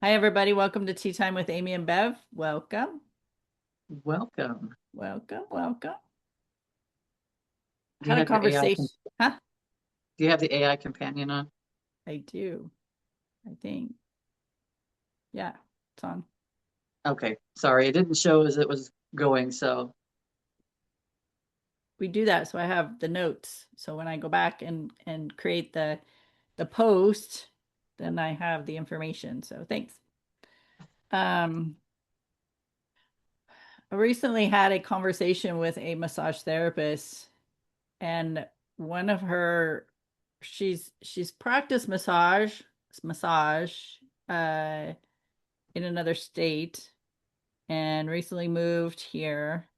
Hi, everybody. Welcome to Tea Time with Amy and Bev. Welcome, Welcome. welcome, welcome. Do you Had a have your AI? conversation. Huh? Do you have the AI companion on? I do, I think. Yeah, it's on. Okay, sorry, it didn't show as it was going. So We do that so I have the notes. So when I go back and create the post, then I have the information. So thanks. Um, I recently had a conversation with a massage therapist, and one of her she's practiced massage uh in another state and recently moved here,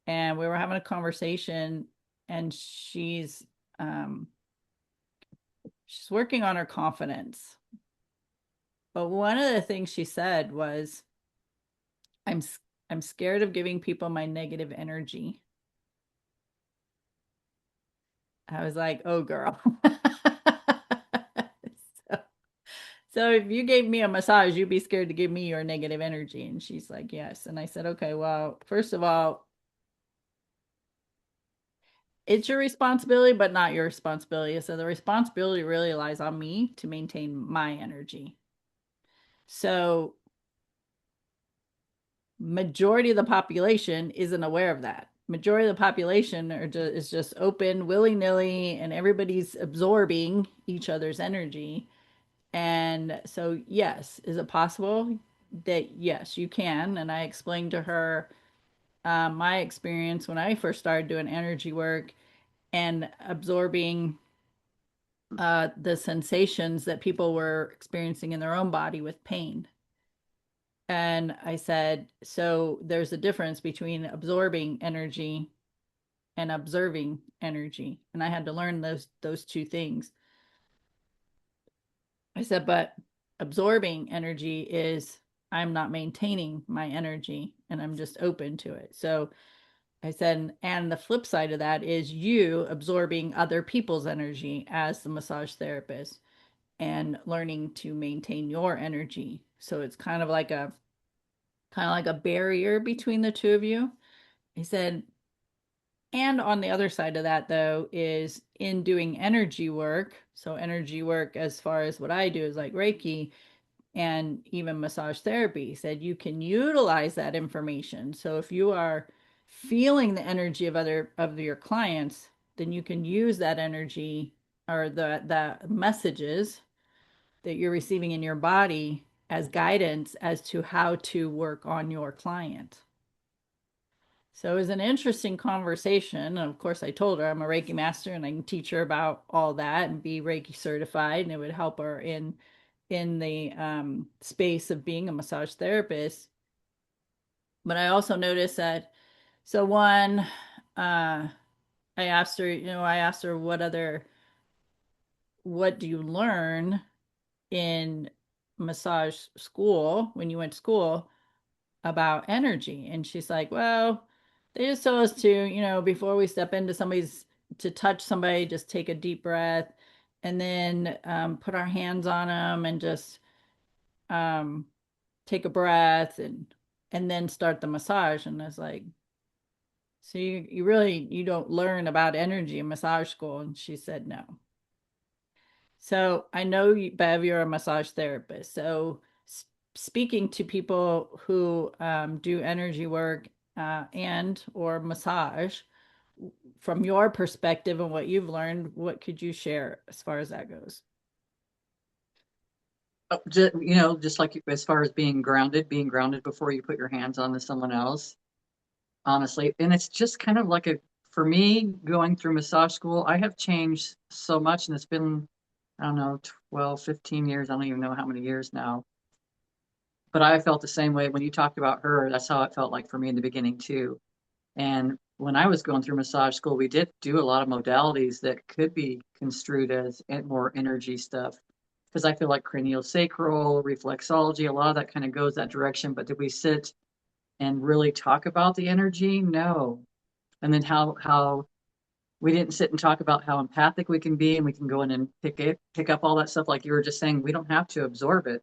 and we were having a conversation, and um she's working on her confidence. But one of the things she said was, i'm I'm scared of giving people my negative energy. I was like, oh girl. so, so if you gave me a massage, you'd be scared to give me your negative energy. And she's like, yes. And I said, okay, well, first of all, it's your responsibility, but not your responsibility. So the responsibility really lies on me to maintain my energy. So majority of the population isn't aware of that. Majority of the population is just open willy-nilly, and everybody's absorbing each other's energy. And so, yes, is it possible that yes, you can? And I explained to her my experience when I first started doing energy work and absorbing the sensations that people were experiencing in their own body with pain. And I said, so there's a difference between absorbing energy and observing energy. And I had to learn those two things. I said, but absorbing energy is I'm not maintaining my energy and I'm just open to it. So I said, and the flip side of that is you absorbing other people's energy as the massage therapist and learning to maintain your energy. So it's kind of like a barrier between the two of you. He said, and on the other side of that though is in doing energy work. So energy work as far as what I do is like Reiki and even massage therapy. He said you can utilize that information. So if you are feeling the energy of other of your clients, then you can use that energy or the messages that you're receiving in your body as guidance as to how to work on your client. So it was an interesting conversation. And of course, I told her I'm a Reiki master and I can teach her about all that and be Reiki certified, and it would help her in the space of being a massage therapist. But I also noticed that, so one, I asked her what do you learn in massage school when you went to school about energy? And she's like, well, they just told us to, before we step into to touch somebody, just take a deep breath and then put our hands on them and just um, take a breath and then start the massage. And I was like, so you really you don't learn about energy in massage school? And she said no. So I know you, Bev, you're a massage therapist. So speaking to people who do energy work and or massage, from your perspective and what you've learned, what could you share as far as that goes? just like as far as being grounded before you put your hands on to someone else, honestly. And it's just kind of like for me, going through massage school, I have changed so much, and it's been, I don't know, 12, 15 years. I don't even know how many years now. But I felt the same way when you talked about her. That's how it felt like for me in the beginning too. And when I was going through massage school, we did do a lot of modalities that could be construed as more energy stuff. Because I feel like cranial sacral, reflexology, a lot of that kind of goes that direction. But did we sit and really talk about the energy? No. And then how we didn't sit and talk about how empathic we can be, and we can go in and pick up all that stuff like you were just saying. We don't have to absorb it.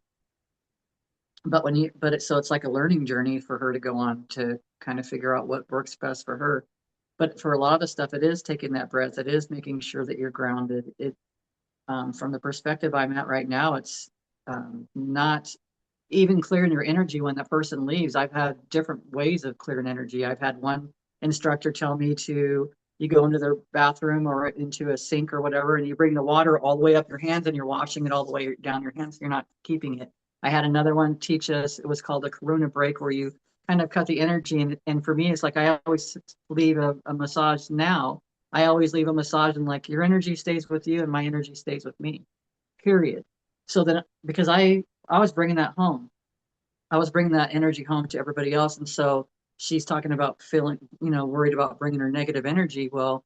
But when you, but it, so it's like a learning journey for her to go on to kind of figure out what works best for her. But for a lot of the stuff, it is taking that breath. It is making sure that you're grounded. From the perspective I'm at right now, it's not even clearing your energy when the person leaves. I've had different ways of clearing energy. I've had one instructor tell me to, you go into their bathroom or into a sink or whatever, and you bring the water all the way up your hands and you're washing it all the way down your hands. You're not keeping it. I had another one teach us, it was called a Karuna break, where you kind of cut the energy. And for me, it's like I always leave a massage now. I always leave a massage and like your energy stays with you and my energy stays with me, period. So then, because I was bringing that home. I was bringing that energy home to everybody else. And so she's talking about feeling, worried about bringing her negative energy. Well,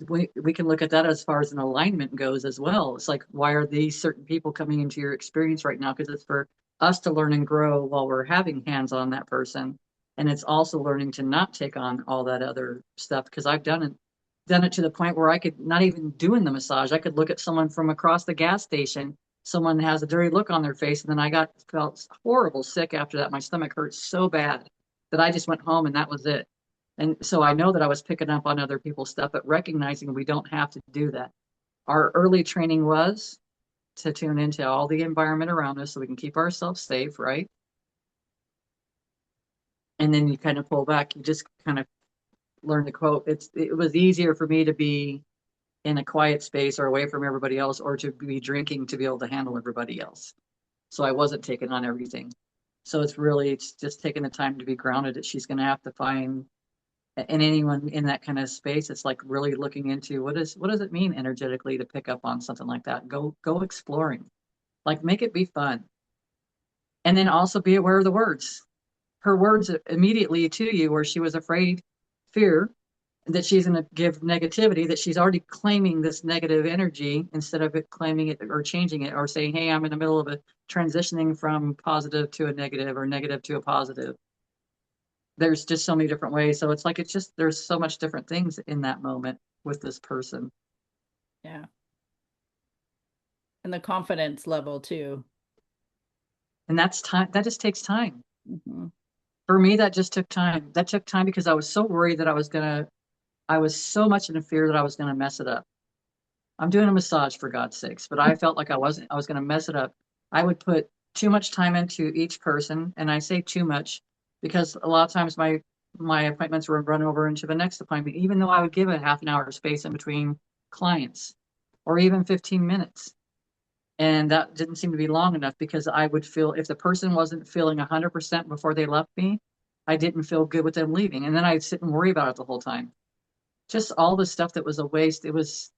we can look at that as far as an alignment goes as well. It's like, why are these certain people coming into your experience right now? Because it's for us to learn and grow while we're having hands on that person. And it's also learning to not take on all that other stuff. Because I've done it to the point where I could not even doing the massage. I could look at someone from across the gas station. Someone has a dirty look on their face, and then felt horrible sick after that. My stomach hurt so bad that I just went home and that was it. And so I know that I was picking up on other people's stuff, but recognizing we don't have to do that. Our early training was to tune into all the environment around us so we can keep ourselves safe, right? And then you kind of pull back, you just kind of learn to quote. It was easier for me to be in a quiet space or away from everybody else or to be drinking to be able to handle everybody else. So I wasn't taking on everything. So it's just taking the time to be grounded that she's going to have to find. And anyone in that kind of space, it's like really looking into what does it mean energetically to pick up on something like that. Go exploring, like make it be fun, and then also be aware of the words. Her words immediately to you, where she was afraid, fear that she's going to give negativity, that she's already claiming this negative energy instead of it claiming it or changing it or saying, hey, I'm in the middle of a transitioning from positive to a negative or negative to a positive. There's just so many different ways. So it's like, there's so much different things in that moment with this person. Yeah. And the confidence level too. And that's time. That just takes time. Hmm. For me, that just took time. That took time because I was so worried that I was so much in a fear that I was going to mess it up. I'm doing a massage for God's sakes, but I felt like I was going to mess it up. I would put too much time into each person. And I say too much because a lot of times my appointments were run over into the next appointment, even though I would give a half an hour space in between clients or even 15 minutes. And that didn't seem to be long enough because I would feel if the person wasn't feeling 100% before they left me, I didn't feel good with them leaving. And then I'd sit and worry about it the whole time. Just all the stuff that was a waste. It was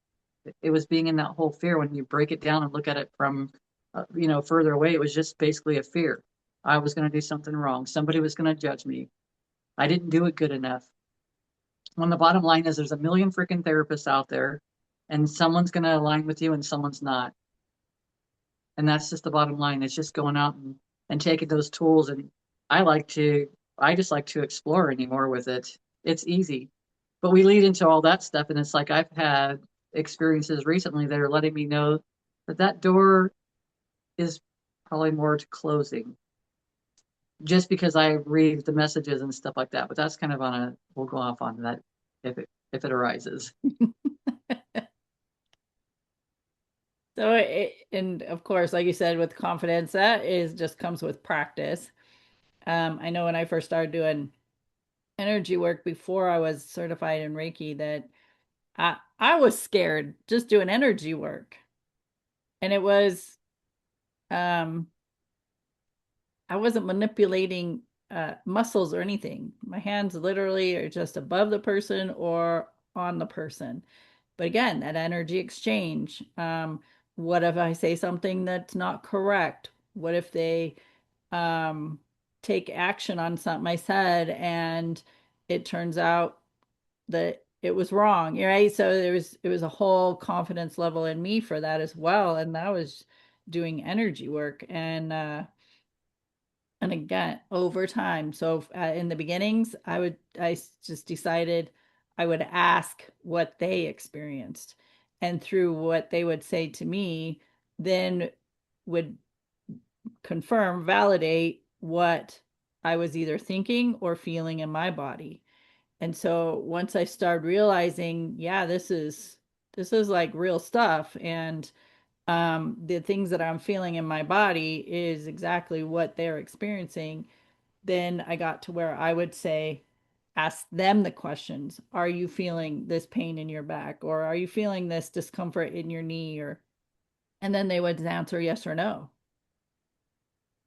being in that whole fear. When you break it down and look at it from, further away, it was just basically a fear. I was going to do something wrong. Somebody was going to judge me. I didn't do it good enough. When the bottom line is there's a million freaking therapists out there and someone's going to align with you and someone's not. And that's just the bottom line. It's just going out and taking those tools. And I like to, I just like to explore anymore with it. It's easy. But we lead into all that stuff. And it's like I've had experiences recently that are letting me know that that door is probably more to closing just because I read the messages and stuff like that. But that's kind of we'll go off on that if it arises. And of course, like you said, with confidence, that is just comes with practice. I know when I first started doing energy work before I was certified in Reiki, that I was scared just doing energy work. And it was um I wasn't manipulating muscles or anything. My hands literally are just above the person or on the person. But again, that energy exchange. What if I say something that's not correct? What if they um, take action on something I said and it turns out that it was wrong, right? So it was a whole confidence level in me for that as well. And that was doing energy work. And again, over time. So in the beginnings, just decided I would ask what they experienced. And through what they would say to me, then would confirm, validate what I was either thinking or feeling in my body. And so once I started realizing, yeah, this is like real stuff, and the things that I'm feeling in my body is exactly what they're experiencing, then I got to where I would say, ask them the questions. Are you feeling this pain in your back? Or are you feeling this discomfort in your knee? And then they would answer yes or no.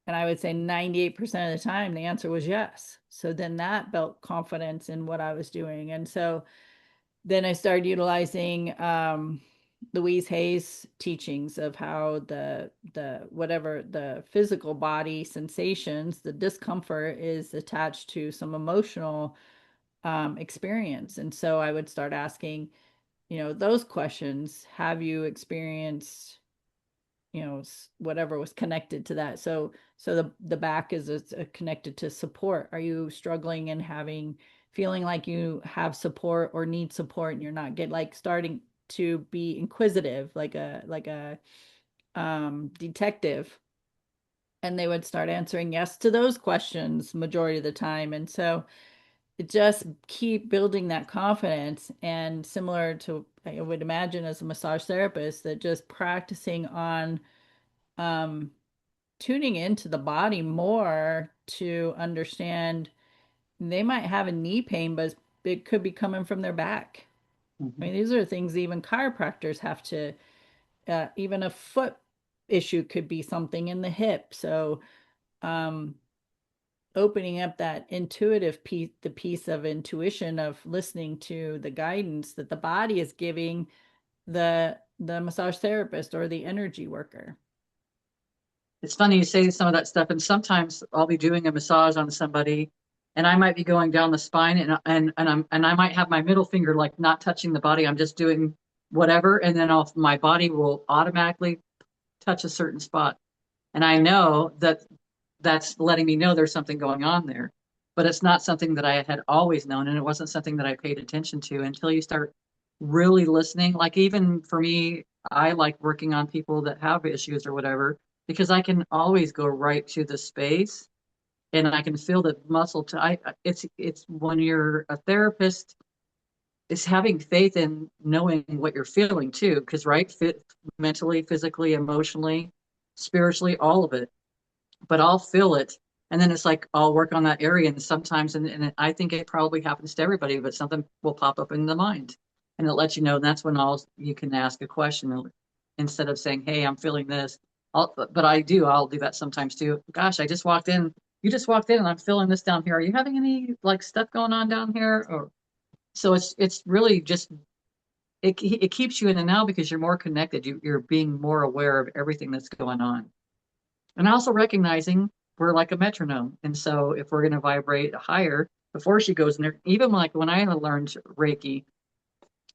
And I would say 98% of the time, the answer was yes. So then that built confidence in what I was doing. And so then I started utilizing Louise Hay's teachings of how the whatever the physical body sensations, the discomfort is attached to some emotional experience. And so I would start asking, those questions. Have you experienced, whatever was connected to that? So the back is connected to support. Are you struggling and feeling like you have support or need support, and you're not get like starting to be inquisitive, like a detective? And they would start answering yes to those questions majority of the time. And so it just keep building that confidence. And similar to, I would imagine, as a massage therapist, that just practicing on um, tuning into the body more to understand they might have a knee pain, but it could be coming from their back. I Mhm. mean, these are things even chiropractors have to, even a foot issue could be something in the hip. So, um, opening up that intuitive piece, the piece of intuition of listening to the guidance that the body is giving the massage therapist or the energy worker. It's funny you say some of that stuff, and sometimes I'll be doing a massage on somebody, and I might be going down the spine, and I might have my middle finger like not touching the body. I'm just doing whatever, and then my body will automatically touch a certain spot, and I know that that's letting me know there's something going on there. But it's not something that I had always known, and it wasn't something that I paid attention to until you start really listening. Like, even for me, I like working on people that have issues or whatever, because I can always go right to the space and I can feel the muscle to it's when you're a therapist, it's having faith in knowing what you're feeling too, because right, mentally, physically, emotionally, spiritually, all of it, but I'll feel it. And then it's like I'll work on that area. And sometimes, and I think it probably happens to everybody, but something will pop up in the mind and it lets you know. And that's when you can ask a question instead of saying, hey, I'm feeling this. But I'll do that sometimes too. Gosh, I just walked in. You just walked in and I'm feeling this down here. Are you having any like stuff going on down here? Or so it's really just, it keeps you in the now because you're more connected. You're being more aware of everything that's going on. And also recognizing we're like a metronome. And so if we're going to vibrate higher before she goes in there, even like when I learned Reiki,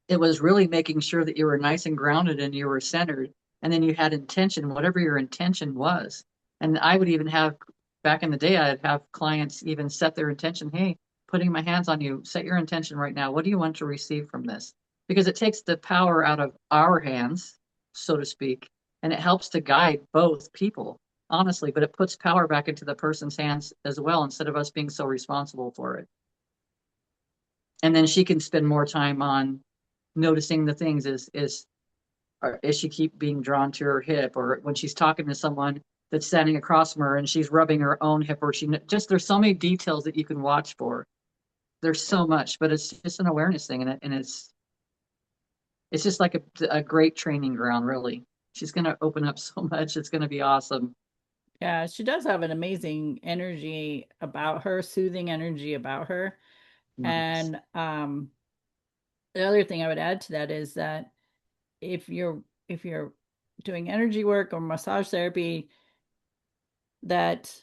it was really making sure that you were nice and grounded and you were centered. And then you had intention, whatever your intention was. And I would even have, back in the day, I'd have clients even set their intention. Hey, putting my hands on you, set your intention right now. What do you want to receive from this? Because it takes the power out of our hands, so to speak, and it helps to guide both people, honestly, but it puts power back into the person's hands as well instead of us being so responsible for it. And then she can spend more time on noticing the things is she keep being drawn to her hip, or when she's talking to someone that's standing across from her and she's rubbing her own hip, or she just, there's so many details that you can watch for. There's so much, but it's just an awareness thing, and it's just like a great training ground, really. She's going to open up so much. It's going to be awesome. Yeah, she does have an amazing energy about her, soothing energy about her. Nice. And the other thing I would add to that is that if you're doing energy work or massage therapy, that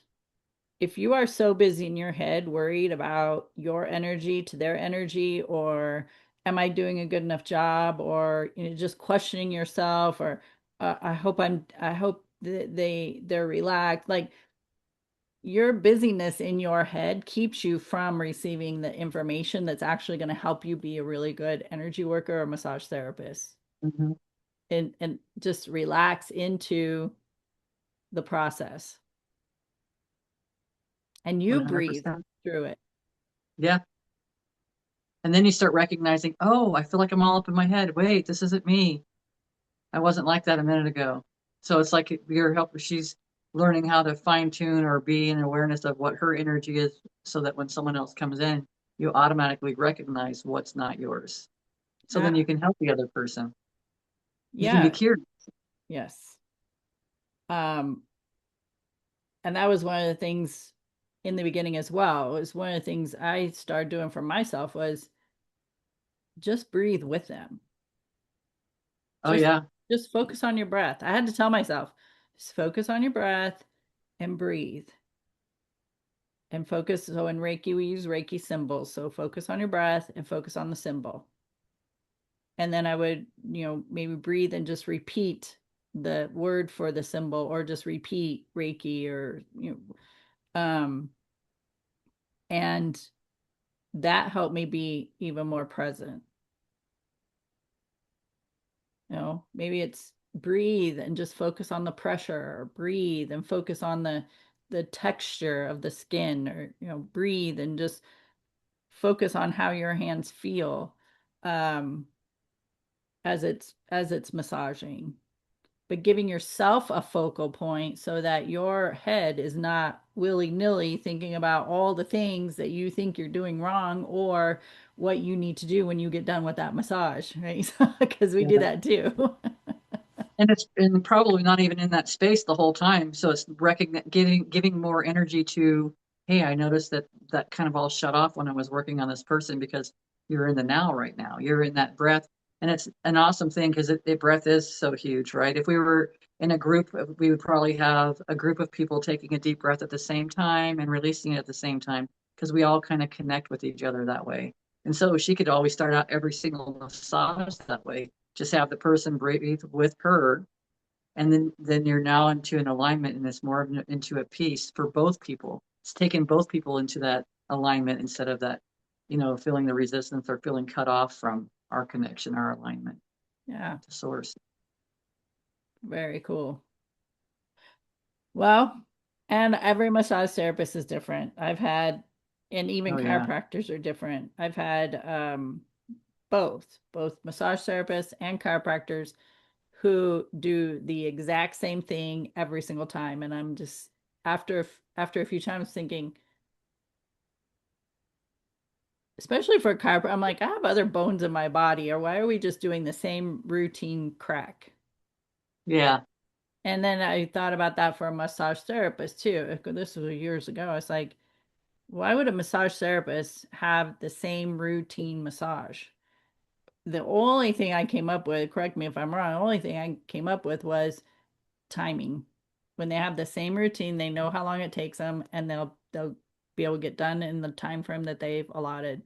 if you are so busy in your head worried about your energy to their energy, or am I doing a good enough job, or just questioning yourself, or I hope they're relaxed, like your busyness in your head keeps you from receiving the information that's actually going to help you be a really good energy worker or massage therapist, Mm-hmm. and just relax into the process. and you breathe 100%. through it. Yeah. And then you start recognizing, oh, I feel like I'm all up in my head. Wait, this isn't me. I wasn't like that a minute ago. So it's like your help, she's learning how to fine tune or be in awareness of what her energy is so that when someone else comes in, you automatically recognize what's not yours. So then Yeah. you can help the other person. You can be Yeah. curious. Yes. Um, and that was one of the things in the beginning as well. It was one of the things I started doing for myself was just breathe with them. Oh, Just yeah. just focus on your breath. I had to tell myself, just focus on your breath and breathe. And focus. So in Reiki, we use Reiki symbols. So focus on your breath and focus on the symbol. And then I would, maybe breathe and just repeat the word for the symbol or just repeat Reiki or, and that helped me be even more present. Maybe it's breathe and just focus on the pressure, or breathe and focus on the texture of the skin, or breathe and just focus on how your hands feel um, as it's massaging, but giving yourself a focal point so that your head is not willy-nilly thinking about all the things that you think you're doing wrong or what you need to do when you get done with that massage, right? Because we do Yeah. that too. And it's and probably not even in that space the whole time. So it's giving more energy to, hey, I noticed that that kind of all shut off when I was working on this person because you're in the now right now. You're in that breath. And it's an awesome thing because breath is so huge, right? If we were in a group, we would probably have a group of people taking a deep breath at the same time and releasing it at the same time because we all kind of connect with each other that way. And so she could always start out every single massage that way, just have the person breathe with her, and then you're now into an alignment, and it's more of into a peace for both people. It's taking both people into that alignment instead of that, feeling the resistance or feeling cut off from our connection, our alignment Yeah, to source. very cool. Well, and every massage therapist is different. And even Oh yeah. chiropractors are different. I've had both massage therapists and chiropractors who do the exact same thing every single time. And I'm just after a few times thinking, especially for chiropractor, I'm like, I have other bones in my body, or why are we just doing the same routine crack? Yeah. And then I thought about that for a massage therapist too. This was years ago. I was like, why would a massage therapist have the same routine massage? The only thing I came up with, correct me if I'm wrong, the only thing I came up with was timing. When they have the same routine, they know how long it takes them, and they'll be able to get done in the time frame that they've allotted.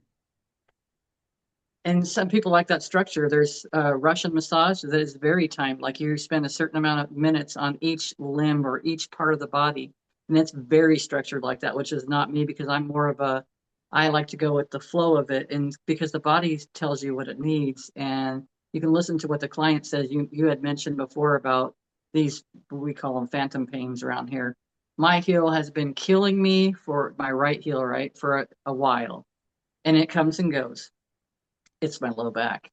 And some people like that structure. There's Russian massage that is very timed. Like you spend a certain amount of minutes on each limb or each part of the body. And it's very structured like that, which is not me because I'm more of I like to go with the flow of it. And because the body tells you what it needs. And you can listen to what the client says. You had mentioned before about these, we call them phantom pains around here. My heel has been killing me for my right heel, right, for a while. And it comes and goes. It's my low back.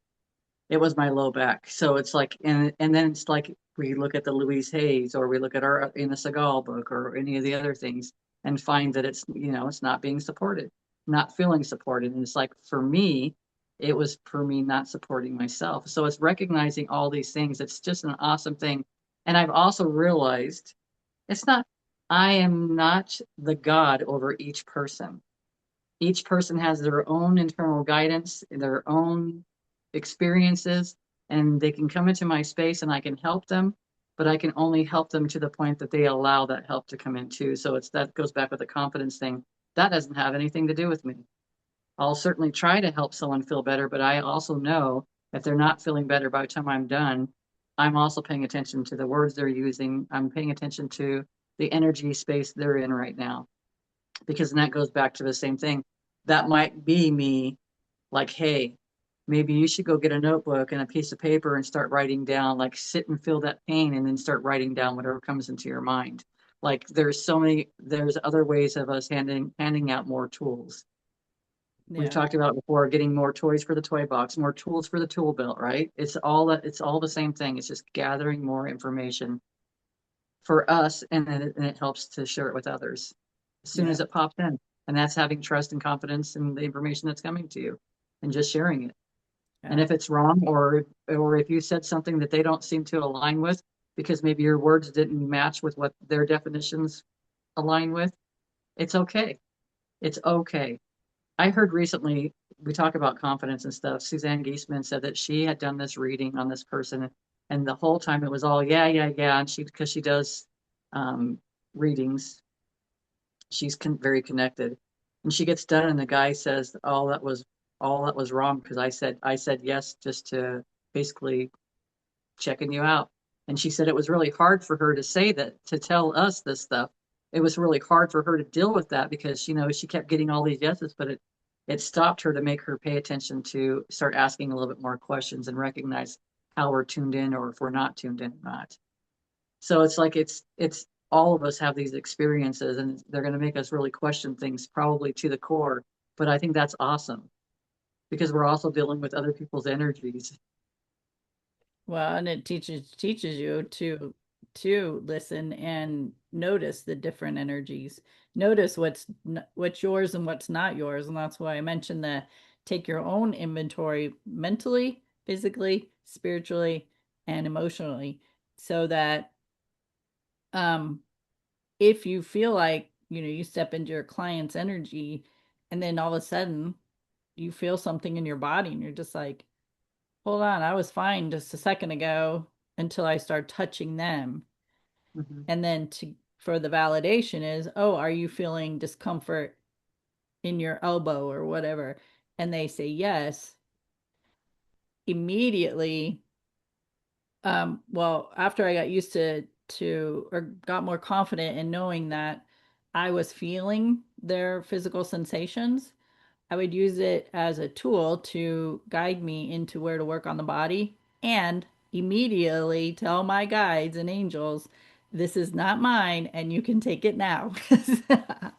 It was my low back. So it's like, and then it's like we look at the Louise Hayes or we look at our in the Seagal book or any of the other things and find that it's not being supported, not feeling supported. And it's like for me, it was for me not supporting myself. So it's recognizing all these things. It's just an awesome thing. And I've also realized it's not, I am not the God over each person. Each person has their own internal guidance, their own experiences, and they can come into my space and I can help them, but I can only help them to the point that they allow that help to come in too. So it's that goes back with the confidence thing. That doesn't have anything to do with me. I'll certainly try to help someone feel better, but I also know if they're not feeling better by the time I'm done, I'm also paying attention to the words they're using. I'm paying attention to the energy space they're in right now because then that goes back to the same thing. That might be me like, hey, maybe you should go get a notebook and a piece of paper and start writing down, like sit and feel that pain and then start writing down whatever comes into your mind. Like there's other ways of us handing out more tools. We've Yeah. talked about before, getting more toys for the toy box, more tools for the tool belt, right? It's all the same thing. It's just gathering more information for us, and and it helps to share it with others as soon Yeah. as it pops in. And that's having trust and confidence in the information that's coming to you and just sharing it. And Yeah. if it's wrong, or if you said something that they don't seem to align with, because maybe your words didn't match with what their definitions align with, it's okay. It's okay. I heard recently, we talk about confidence and stuff. Suzanne Geisman said that she had done this reading on this person, and the whole time it was all, yeah, yeah, yeah. And because she does um, readings, she's very connected. And she gets done, and the guy says, all that was wrong because I said yes just to basically checking you out. And she said it was really hard for her to say that, to tell us this stuff. It was really hard for her to deal with that because, she kept getting all these yeses, but it stopped her to make her pay attention to start asking a little bit more questions and recognize how we're tuned in or if we're not tuned in or not. So it's like it's all of us have these experiences and they're going to make us really question things probably to the core. But I think that's awesome because we're also dealing with other people's energies. Well, and it teaches you to listen and notice the different energies. Notice what's yours and what's not yours, and that's why I mentioned the take your own inventory mentally, physically, spiritually, and emotionally, so that um if you feel like, you step into your client's energy and then all of a sudden you feel something in your body and you're just like, hold on, I was fine just a second ago until I start touching them. Mhm. And then for the validation is, oh, are you feeling discomfort in your elbow or whatever? And they say yes. Immediately, well, after I got used to or got more confident in knowing that I was feeling their physical sensations, I would use it as a tool to guide me into where to work on the body and immediately tell my guides and angels, this is not mine and you can take it now.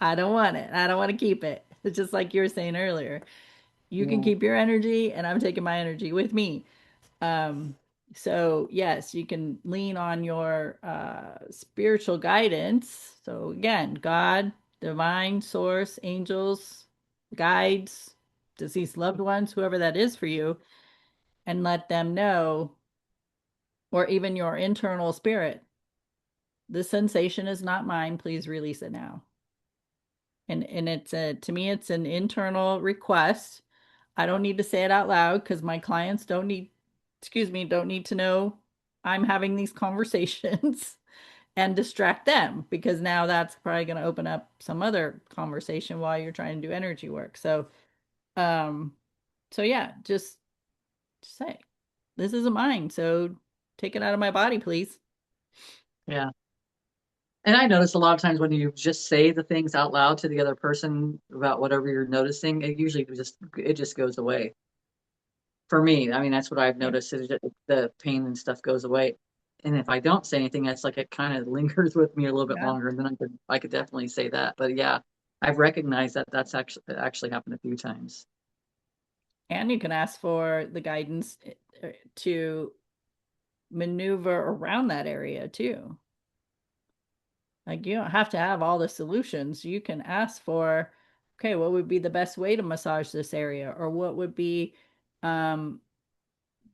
I don't want it. I don't want to keep it. It's just like you were saying earlier. You can Yeah. keep your energy and I'm taking my energy with me. Um, so yes, you can lean on your spiritual guidance. So again, God, divine source, angels, guides, deceased loved ones, whoever that is for you, and let them know, or even your internal spirit, this sensation is not mine. Please release it now. And it's a to me, it's an internal request. I don't need to say it out loud because my clients don't need, excuse me, don't need to know I'm having these conversations and distract them because now that's probably going to open up some other conversation while you're trying to do energy work. Um, so yeah, just say, this isn't mine. So take it out of my body, please. Yeah. And I notice a lot of times when you just say the things out loud to the other person about whatever you're noticing, it just goes away. For me, I mean, that's what I've Yeah. noticed is that the pain and stuff goes away. And if I don't say anything, that's like it kind of lingers with me a little bit Yeah. longer, and then I could definitely say that. But yeah, I've recognized that that's actually happened a few times. And you can ask for the guidance to maneuver around that area too. Like you don't have to have all the solutions. You can ask for, okay, what would be the best way to massage this area? Or what would be um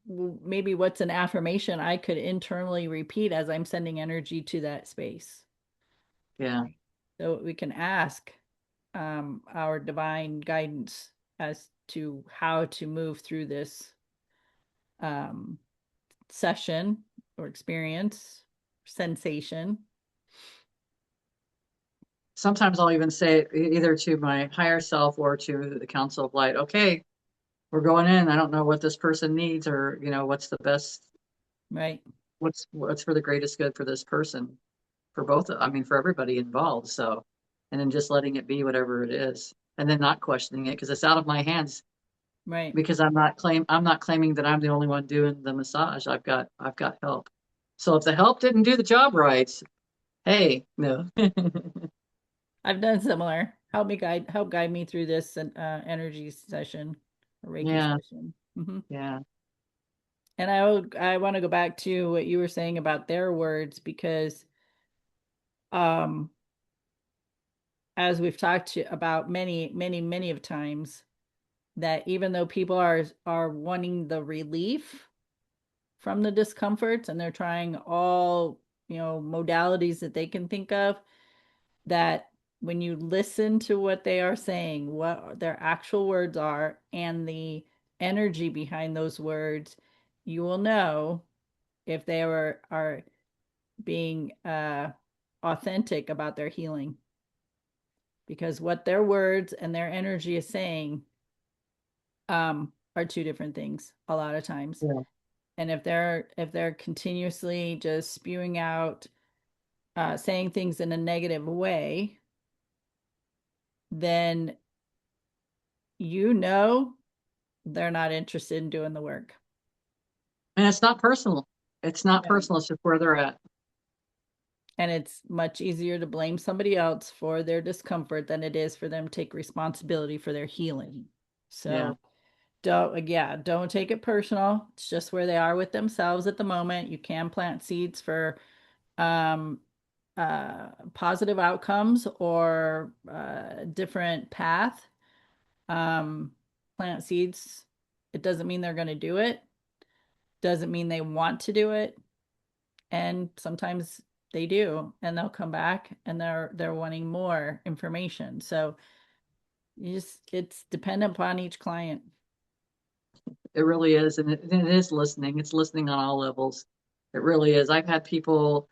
maybe what's an affirmation I could internally repeat as I'm sending energy to that space. Yeah. So we can ask our divine guidance as to how to move through this um session or experience, sensation. Sometimes I'll even say it either to my higher self or to the Council of Light. Okay, we're going in. I don't know what this person needs, or what's the best, Right, what's for the greatest good for this person, for both. I mean, for everybody involved. So, and then just letting it be whatever it is, and then not questioning it because it's out of my hands. right. Because I'm not claiming that I'm the only one doing the massage. I've got help. So if the help didn't do the job right, Hey, no. I've done similar. Help guide me through this energy session, a Reiki Yeah, session. yeah. And I want to go back to what you were saying about their words because um as we've about many of times that even though people are wanting the relief from the discomforts and they're trying all, modalities that they can think of, that when you listen to what they are saying, what their actual words are, and the energy behind those words, you will know if they are being authentic about their healing. Because what their words and their energy is saying are two different things a lot of times. Yeah. And if they're continuously just spewing out, saying things in a negative way, then you know they're not interested in doing the work. And it's not personal. It's not No. personal. It's just where they're at. And it's much easier to blame somebody else for their discomfort than it is for them to take responsibility for their healing. Yeah. So don't take it personal. It's just where they are with themselves at the moment. You can plant seeds for um, positive outcomes or different path. Um, Plant seeds. It doesn't mean they're going to do it. Doesn't mean they want to do it. And sometimes they do, and they'll come back and they're wanting more information. So it's dependent upon each client. It really is. And it is listening. It's listening on all levels. It really is. I've had people,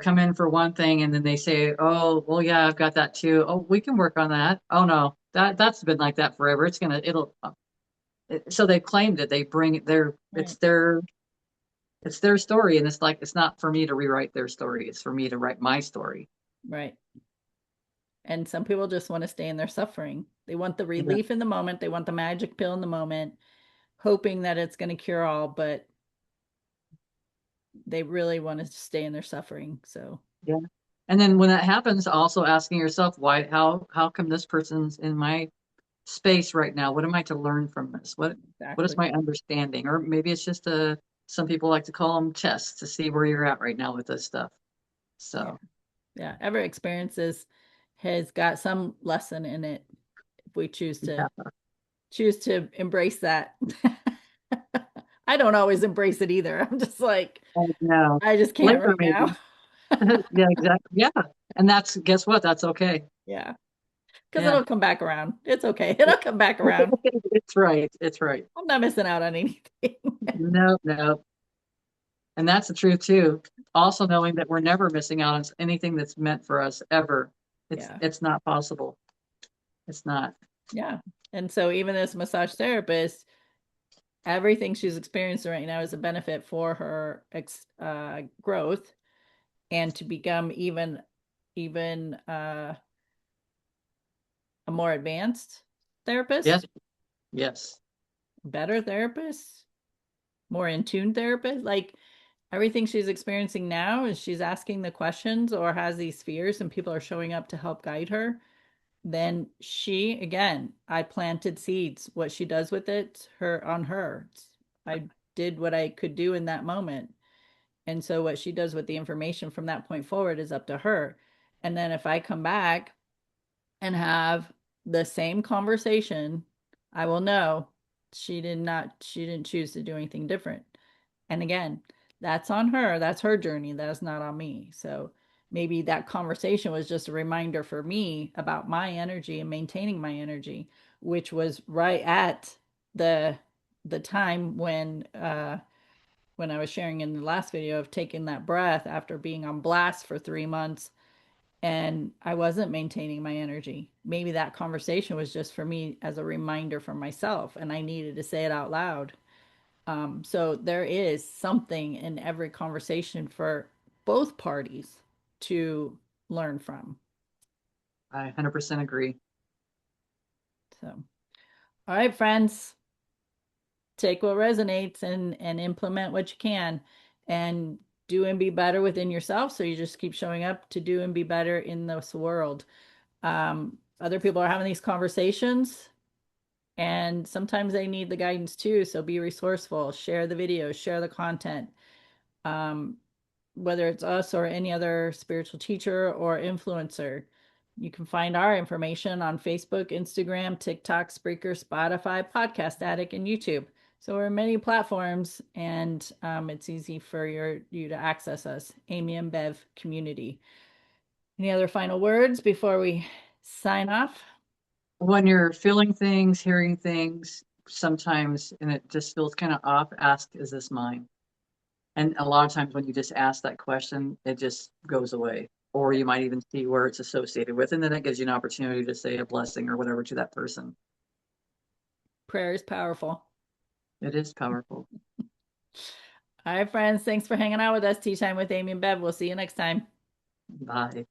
come in for one thing and then they say, "Oh, well, yeah, I've got that too. Oh, we can work on that. Oh no, that's been like that forever. So they claimed it. They bring it their, Right, it's their story. And it's like, it's not for me to rewrite their story. It's for me to write my story. right. And some people just want to stay in their suffering. They want the Yeah. relief in the moment. They want the magic pill in the moment, hoping that it's going to cure all, but they really want to stay in their suffering. So, Yeah. And then when that happens, also asking yourself, how come this person's in my space right now? What am I to learn from this? What is exactly. my understanding? Or maybe it's just some people like to call them tests to see where you're at right now with this stuff. Yeah. So Yeah. Every experiences has got some lesson in it if we yeah, choose to embrace that. I don't always embrace it either. I'm just like, no, I just can't later right now. maybe. Yeah, exactly. Yeah, and that's guess what? That's okay. Yeah. Because Yeah, it'll come back around. It's okay. It'll come back around. it's right. It's right. I'm not missing out on anything. No, no, and that's the truth too. Also knowing that we're never missing out on anything that's meant for us ever. It's Yeah. it's not possible. It's not. Yeah. And so even this massage therapist, everything she's experiencing right now is a benefit for her growth and to become even a more advanced Yes, therapist, yes, better therapist, more in tune therapist. Like everything she's experiencing now is she's asking the questions or has these fears and people are showing up to help guide her. Then she, again, I planted seeds. What she does with it, her on her. I did what I could do in that moment. And so what she does with the information from that point forward is up to her. And then if I come back and have the same conversation, I will know she didn't choose to do anything different. And again, that's on her. That's her journey. That's not on me. So maybe that conversation was just a reminder for me about my energy and maintaining my energy, which was right at the the time when I was sharing in the last video of taking that breath after being on blast for 3 months and I wasn't maintaining my energy. Maybe that conversation was just for me as a reminder for myself, and I needed to say it out loud. So there is something in every conversation for both parties to learn from. I 100% agree. So, all right, friends, take what resonates and implement what you can. And do and be better within yourself. So you just keep showing up to do and be better in this world. Other people are having these conversations, and sometimes they need the guidance too. So be resourceful, share the videos, share the content. Um, whether it's us or any other spiritual teacher or influencer. You can find our information on Facebook, Instagram, TikTok, Spreaker, Spotify, Podcast Addict, and YouTube. So we're in many platforms, and it's easy for you to access us. Amy and Bev community. Any other final words before we sign off? When you're feeling things, hearing things, sometimes, and it just feels kind of off, ask, is this mine? And a lot of times when you just ask that question, it just goes away. Or you might even see where it's associated with, and then it gives you an opportunity to say a blessing or whatever to that person. Prayer is powerful. It is powerful. All right, friends. Thanks for hanging out with us. Tea Time with Amy and Bev. We'll see you next time. Bye.